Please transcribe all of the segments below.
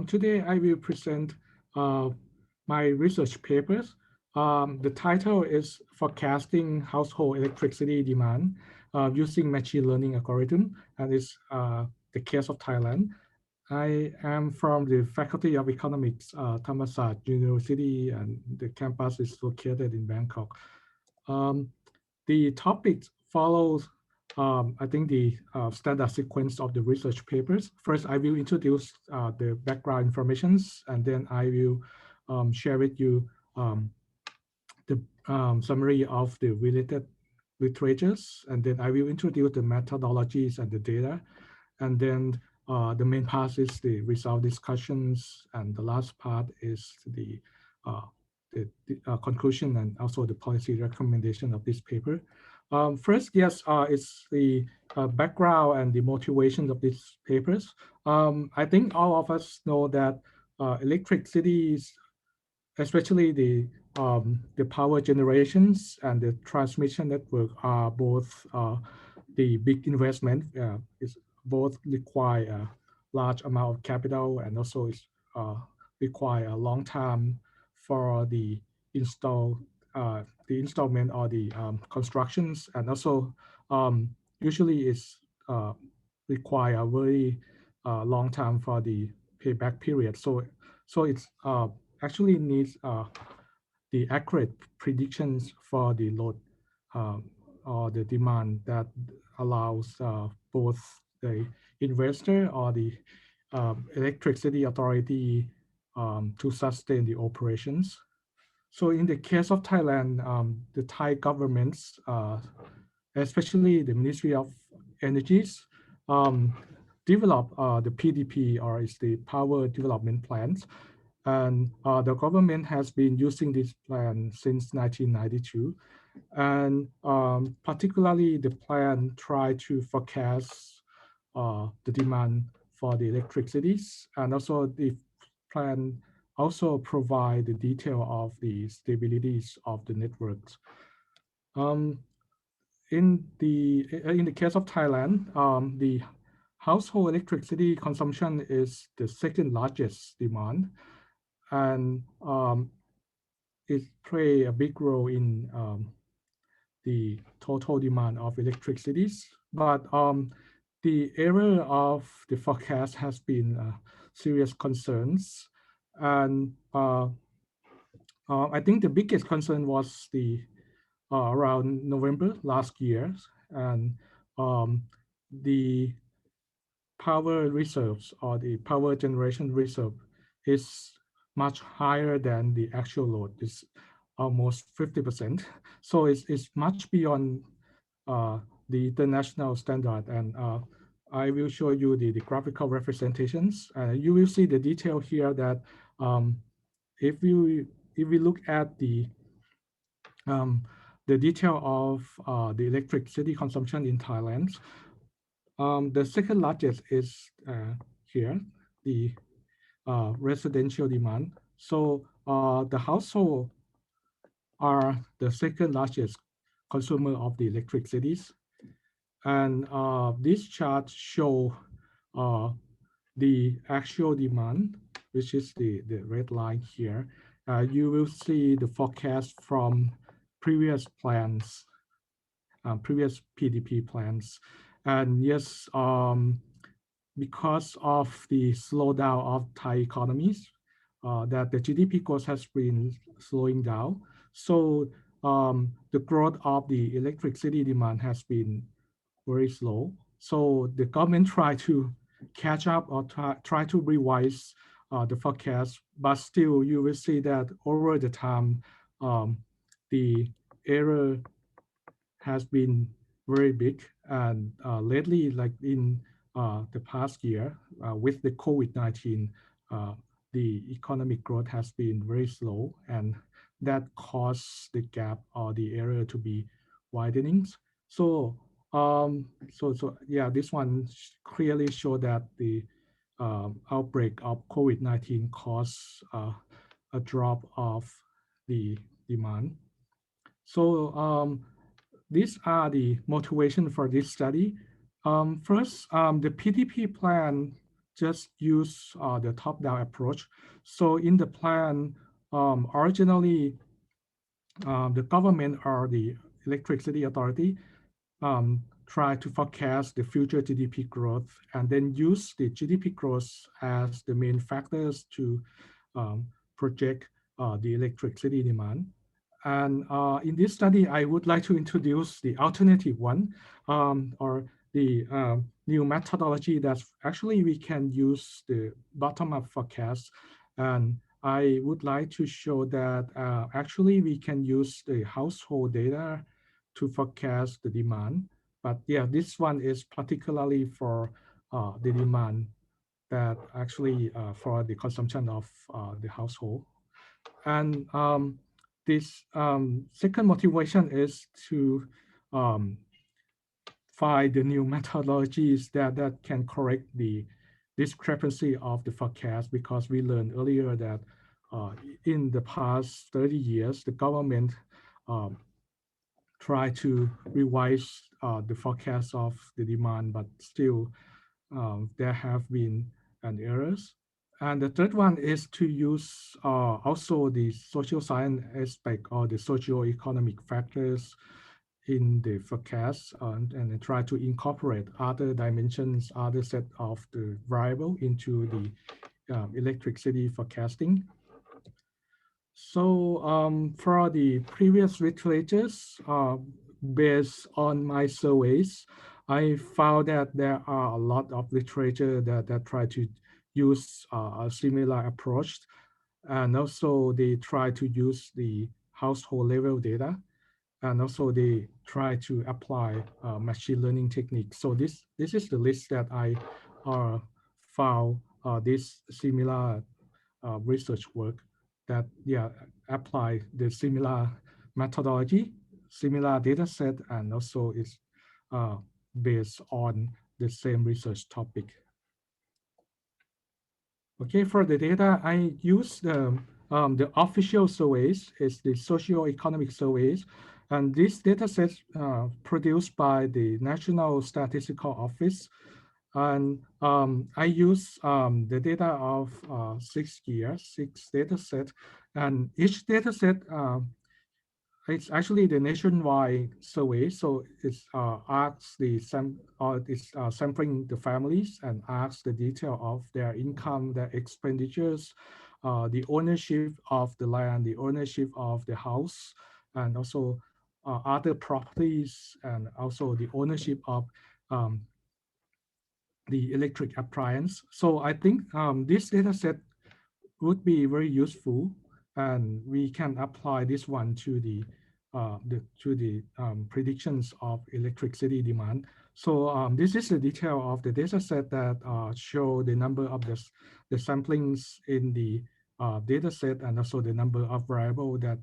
Today I will present my research papers. The title is Forecasting Household Electricity Demand Using Machine Learning Algorithm, and it's the case of Thailand. I am from the Faculty of Economics, Thammasat University, and the campus is located in Bangkok. Um, the topic follows, I think, the standard sequence of the research papers. First, I will introduce the background informations, and then I will share with you the summary of the related literatures, and then I will introduce the methodologies and the data, and then the main part is the result discussions, and the last part is uh, the conclusion and also the policy recommendation of this paper. First, yes, it's the background and the motivation of these papers. I think all of us know that electric cities, especially the power generations and the transmission network, are both the big investment. Is both require a large amount of capital and also is require a long time for the installment or the constructions, and also usually is require a very long time for the payback period. So it's actually needs the accurate predictions for the load uh, or the demand that allows both the investor or the electricity authority to sustain the operations. So in the case of Thailand, the Thai governments, especially the Ministry of Energies, um, develop the PDP, or is the Power Development Plans, and the government has been using this plan since 1992. And particularly the plan try to forecast the demand for the electricities, and also the plan also provide the detail of the stabilities of the networks. Um, in the case of Thailand, the household electricity consumption is the second largest demand, and it play a big role in the total demand of electricities. But the error of the forecast has been serious concerns, and I think the biggest concern was the around November last year, and um, the power reserves or the power generation reserve is much higher than the actual load. It's almost 50%. So it's much beyond the international standard. And I will show you the graphical representations. You will see the detail here that um, if you if we look at um, the detail of the electricity consumption in Thailand, the second largest is here, the residential demand. So the household are the second largest consumer of the electricities. And this chart show uh, the actual demand, which is the red line here. You will see the forecast from previous plans, previous PDP plans. And yes, because of the slowdown of Thai economies, that the GDP growth has been slowing down. So the growth of the electricity demand has been very slow. So the government try to catch up or try to revise the forecast, but still you will see that over the time, um, the error has been very big. And lately, like in the past year, with the COVID-19, the economic growth has been very slow, and that caused the gap or the area to be widening. So, so yeah, this one clearly show that the outbreak of COVID-19 caused a drop of the demand. So these are the motivation for this study. First, the PDP plan just use the top-down approach. So in the plan, originally the government or the electricity authority try to forecast the future GDP growth and then use the GDP growth as the main factors to um, project the electricity demand. And in this study, I would like to introduce the alternative one, or the new methodology that actually we can use the bottom-up forecast. And I would like to show that actually we can use the household data to forecast the demand. But yeah, this one is particularly for the demand that actually for the consumption of the household. And this second motivation is to um, find the new methodologies that can correct the discrepancy of the forecast, because we learned earlier that in the past 30 years, the government um, tried to revise the forecast of the demand, but still there have been an errors. And the third one is to use also the social science aspect or the socio-economic factors in the forecast, and try to incorporate other dimensions, other set of the variable into the electricity forecasting. So for the previous literatures, based on my surveys, I found that there are a lot of literature that try to use a similar approach. And also they try to use the household level data. And also they try to apply machine learning techniques. So this is the list that I found this similar research work that apply the similar methodology, similar data set, and also is uh, based on the same research topic. Okay, for the data, I use the official surveys, is the socio-economic surveys, and this data set produced by the National Statistical Office. And I use the data of 6 years, 6 data set, and each data set it's actually the nationwide survey. So it's asks the it's sampling the families and asks the detail of their income, their expenditures, the ownership of the land, the ownership of the house, and also other properties, and also the ownership of um, the electric appliance. So I think this data set would be very useful, and we can apply this one to the predictions of electricity demand. So this is the detail of the data set that show the number of the samplings in the data set, and also the number of variable that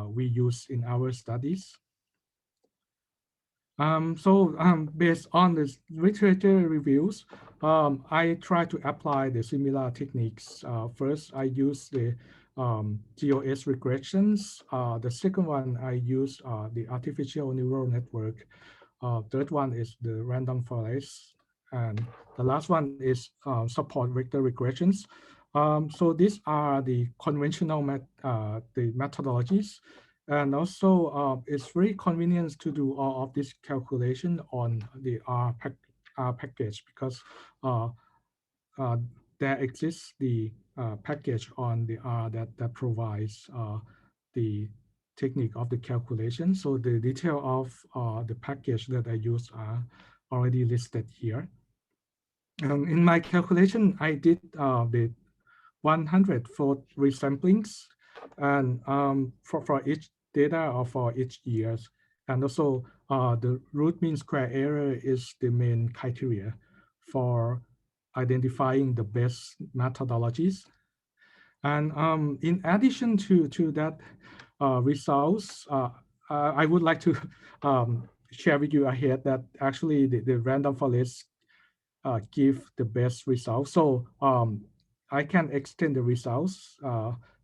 we use in our studies. Based on the literature reviews, I try to apply the similar techniques. First, I use the GOS regressions. The second one, I use the artificial neural network. Third one is the random forest. And the last one is support vector regressions. So these are the conventional the methodologies. And also, it's very convenient to do all of this calculation on the R package, because uh, uh, there exists the package on the R that provides the technique of the calculation. So the detail of the package that I use are already listed here. In my calculation, I did the 104 resamplings, and for each data or for each years. And also the root mean square error is the main criteria for identifying the best methodologies. And in addition to that results, I would like to share with you ahead that actually the random forest give the best results. So I can extend the results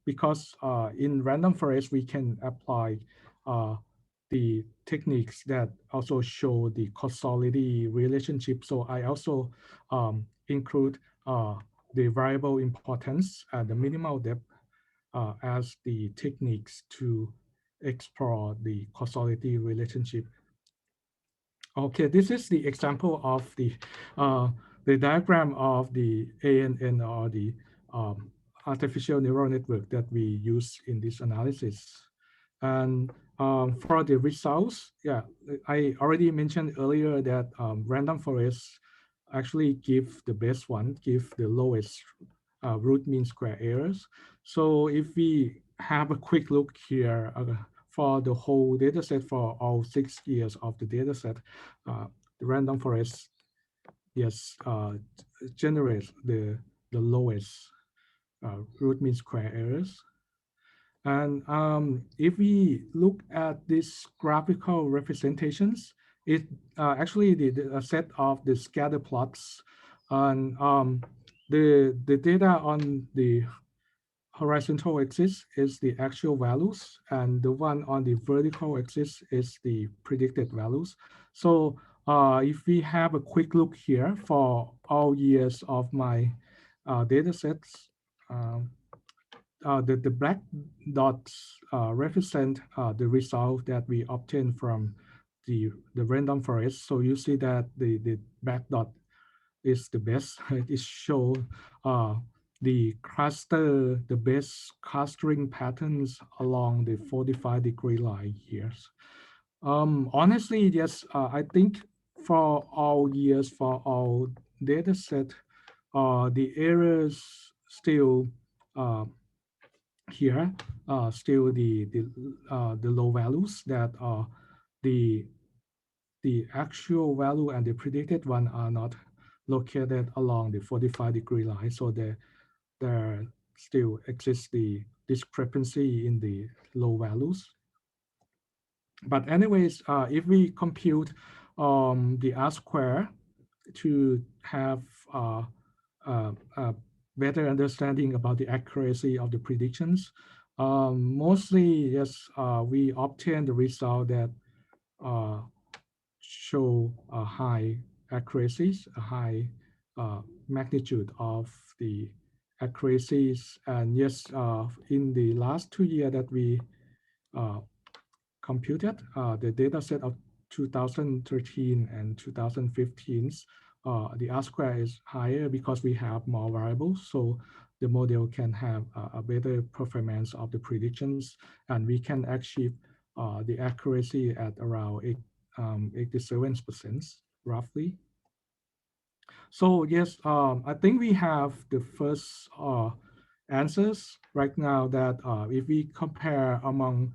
because in random forest we can apply the techniques that also show the causality relationship. So I also include uh, the variable importance and the minimal depth as the techniques to explore the causality relationship. Okay, this is the example of the diagram of the ANN, or the artificial neural network that we use in this analysis. And for the results, yeah, I already mentioned earlier that random forests actually give the best one, give the lowest root mean square errors. So if we have a quick look here for the whole data set for all 6 years of the data set, the random forest, yes, generates the lowest root mean square errors. And if we look at these graphical representations, it actually a set of the scatter plots, and the data on the horizontal axis is the actual values, and the one on the vertical axis is the predicted values. So if we have a quick look here for all years of my data sets, the black dots represent the result that we obtain from the random forest. So you see that the black dot is the best. It shows the best clustering patterns along the 45-degree line here. Honestly, yes, I think for all years, for all data set, the errors still uh, here, still the low values that the the actual value and the predicted one are not located along the 45-degree line. So there still exists the discrepancy in the low values. But anyways, if we compute the R square to have a better understanding about the accuracy of the predictions, mostly, yes, we obtain the result that uh, show a high accuracies, a high magnitude of the accuracies. And yes, in the last 2 years that we uh, computed, the data set of 2013 and 2015, the R square is higher because we have more variables. So the model can have a better performance of the predictions, and we can achieve the accuracy at around 87% roughly. So yes, I think we have the first answers right now that if we compare among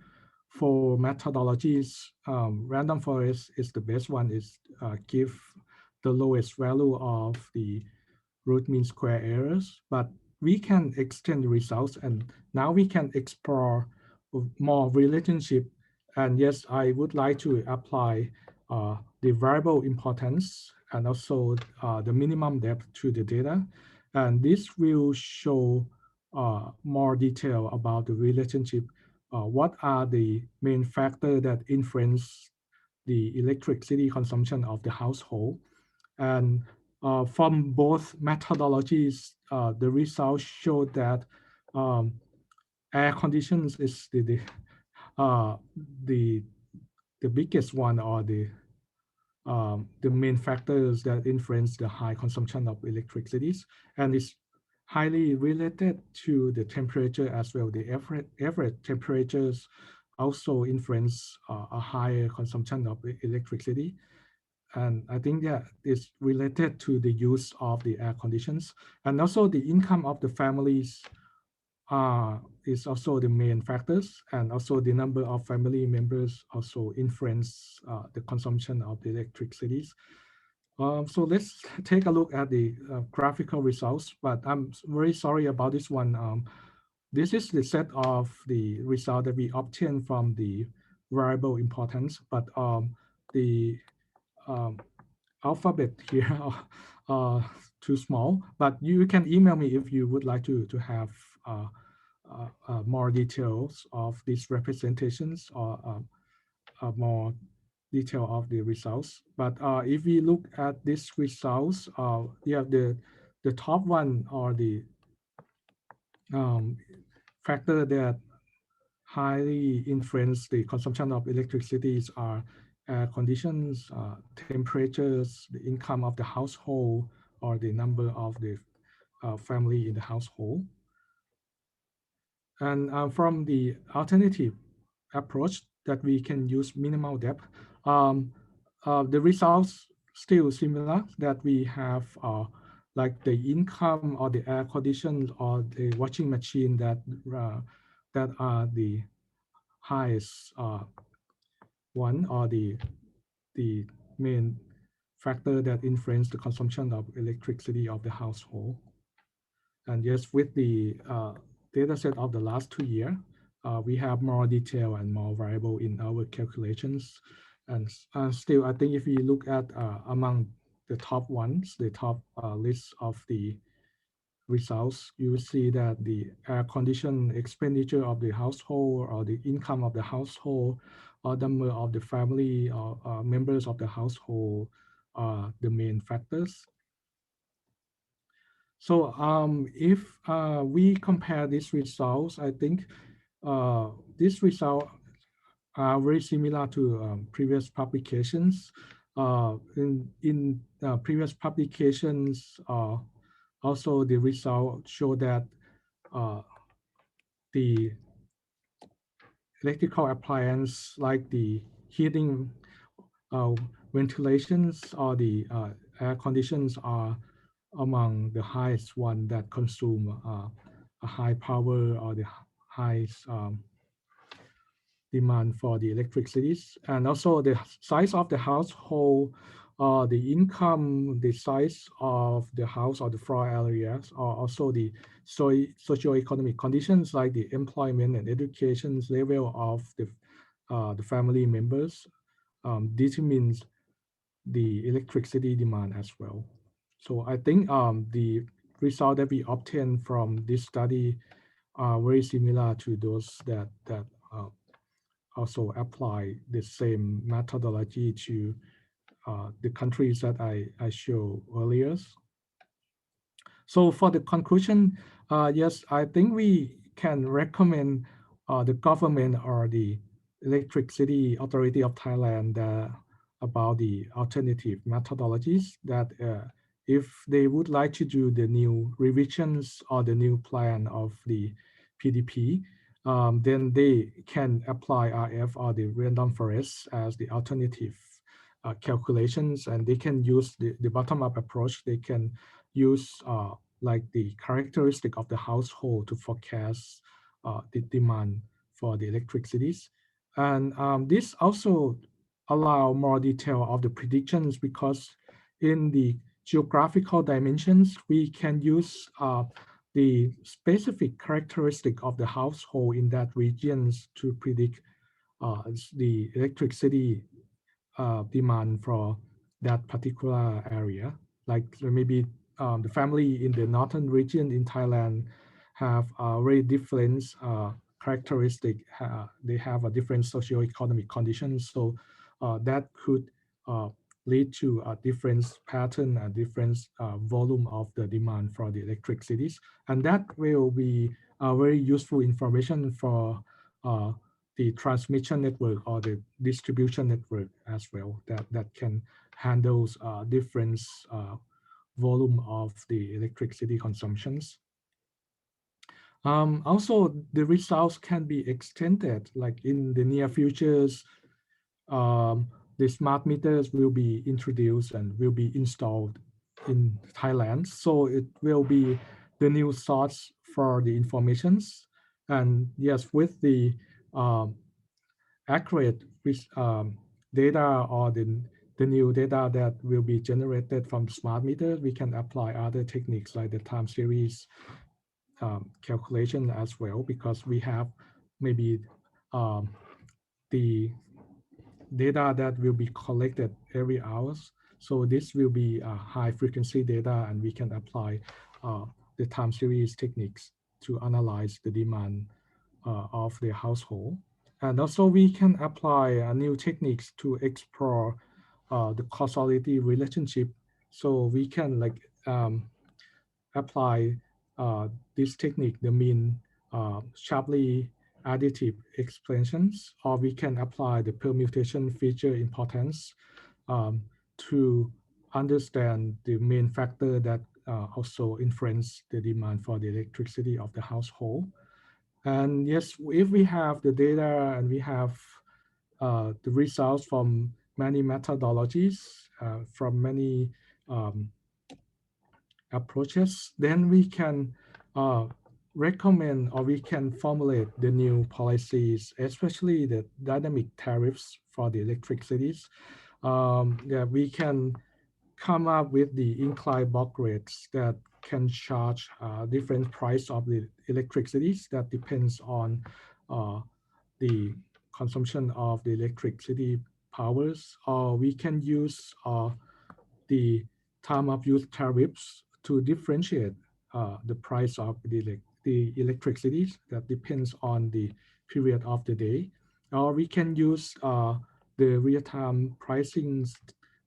4 methodologies, random forest is the best one, is give the lowest value of the root mean square errors, but we can extend the results, and now we can explore more relationship. And yes, I would like to apply the variable importance and also the minimum depth to the data. And this will show more detail about the relationship. What are the main factors that influence the electricity consumption of the household? And from both methodologies, the results showed that um, air conditions is uh, the the biggest one, or the main factors that influence the high consumption of electricity, and it's highly related to the temperature as well. The average temperatures also influence a higher consumption of electricity. And I think that is related to the use of the air conditions, and also the income of the families is also the main factors, and also the number of family members also influence the consumption of the electricity. So let's take a look at the graphical results, but I'm very sorry about this one. This is the set of the result that we obtained from the variable importance, but the um, alphabet here too small, but you can email me if you would like to have more details of these representations, or more detail of the results. But if we look at these results, yeah, the top one or the factor that highly influence the consumption of electricity are air conditions, temperatures, the income of the household, or the number of the family in the household. And from the alternative approach that we can use minimal depth, the results still similar, that we have like the income or the air conditions or the washing machine that are the highest one, or the main factor that influence the consumption of electricity of the household. And yes, with the data set of the last 2 years, we have more detail and more variable in our calculations. And still, I think if we look at among the top ones, the top list of the results, you will see that the air condition expenditure of the household, or the income of the household, or number of the family or members of the household are the main factors. So if we compare these results, I think these results are very similar to previous publications. In previous publications, also the results show that the electrical appliance like the heating, uh, ventilations, or the air conditions are among the highest one that consume a high power or the highest demand for the electricities. And also the size of the household, the income, the size of the house or the floor areas, or also the socio-economic conditions like the employment and education level of the family members determines the electricity demand as well. So I think the result that we obtained from this study are very similar to those that also apply the same methodology to the countries that I showed earlier. So for the conclusion, yes, I think we can recommend the government or the Electricity Authority of Thailand about the alternative methodologies, that if they would like to do the new revisions or the new plan of the PDP, then they can apply RF or the random forest as the alternative calculations, and they can use the bottom-up approach. They can use like the characteristic of the household to forecast the demand for the electricities. And this also allow more detail of the predictions, because in the geographical dimensions, we can use the specific characteristic of the household in that regions to predict the electricity demand for that particular area. Like maybe the family in the northern region in Thailand have very different characteristic. They have a different socioeconomic conditions, so that could lead to a different pattern, a different volume of the demand for the electricities, and that will be very useful information for the transmission network or the distribution network as well, that can handle different volume of the electricity consumptions. Also, the results can be extended, like in the near futures, the smart meters will be introduced and will be installed in Thailand. So it will be the new source for the informations. And yes, with the accurate data or the new data that will be generated from smart meters, we can apply other techniques like the time series calculation as well, because we have maybe the data that will be collected every hours. So this will be high frequency data, and we can apply the time series techniques to analyze the demand of the household. And also we can apply new techniques to explore the causality relationship. So we can like apply this technique, the mean sharply additive expansions, or we can apply the permutation feature importance to understand the main factor that also influence the demand for the electricity of the household. And yes, if we have the data and we have the results from many methodologies, from many um, approaches, then we can recommend or we can formulate the new policies, especially the dynamic tariffs for the electricities. Yeah, we can come up with the inclined block rates that can charge different price of the electricities that depends on uh, the consumption of the electricity powers, or we can use the time of use tariffs to differentiate the price of the electricity that depends on the period of the day. Or we can use the real-time pricing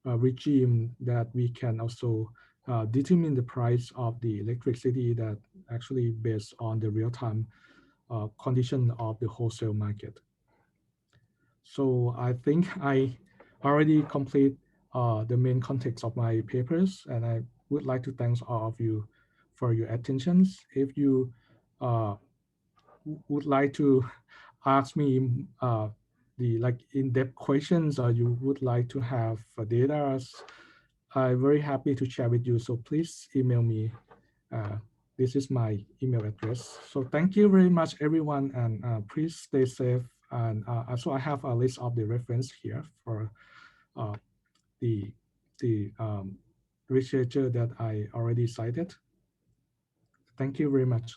regime that we can also determine the price of the electricity that actually based on the real-time condition of the wholesale market. So I think I already complete the main context of my papers, and I would like to thank all of you for your attentions. If you uh, would like to ask me the like in-depth questions, or you would like to have data, I'm very happy to share with you. So please email me. Uh, this is my email address. So thank you very much, everyone, and please stay safe. And also, I have a list of the reference here for uh, the researcher that I already cited. Thank you very much.